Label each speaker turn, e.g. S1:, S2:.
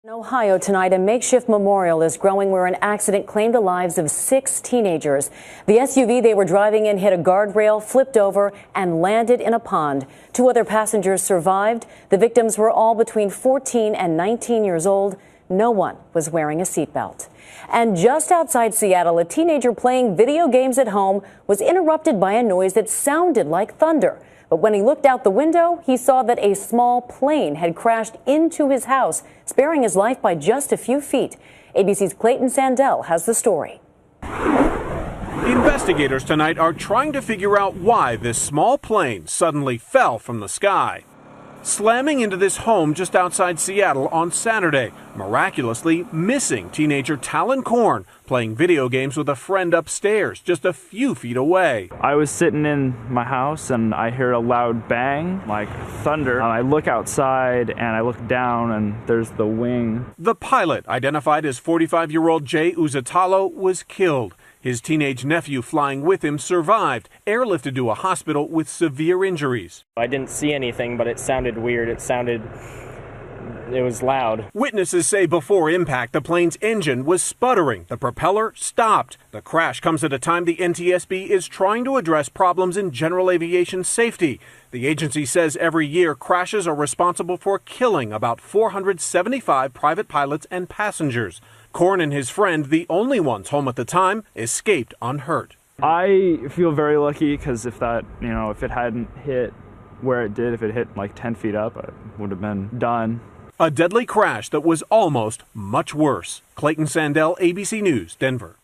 S1: In Ohio tonight, a makeshift memorial is growing where an accident claimed the lives of 6 teenagers. The SUV they were driving in hit a guardrail, flipped over, and landed in a pond. 2 other passengers survived. The victims were all between 14 and 19 years old. No one was wearing a seatbelt. And just outside Seattle, a teenager playing video games at home was interrupted by a noise that sounded like thunder. But when he looked out the window, he saw that a small plane had crashed into his house, sparing his life by just a few feet. ABC's Clayton Sandell has the story.
S2: Investigators tonight are trying to figure out why this small plane suddenly fell from the sky, slamming into this home just outside Seattle on Saturday, miraculously missing teenager Tallon Korn playing video games with a friend upstairs just a few feet away.
S3: I was sitting in my house and I hear a loud bang, like thunder. I look outside and I look down and there's the wing.
S2: The pilot, identified as 45-year-old Jay Uzatalo, was killed. His teenage nephew flying with him survived, airlifted to a hospital with severe injuries.
S4: I didn't see anything, but it sounded weird. It was loud.
S2: Witnesses say before impact, the plane's engine was sputtering. The propeller stopped. The crash comes at a time the NTSB is trying to address problems in general aviation safety. The agency says every year crashes are responsible for killing about 475 private pilots and passengers. Korn and his friend, the only ones home at the time, escaped unhurt.
S3: I feel very lucky because if it hadn't hit where it did, if it hit like 10 feet up, I would have been done.
S2: A deadly crash that was almost much worse. Clayton Sandell, ABC News, Denver.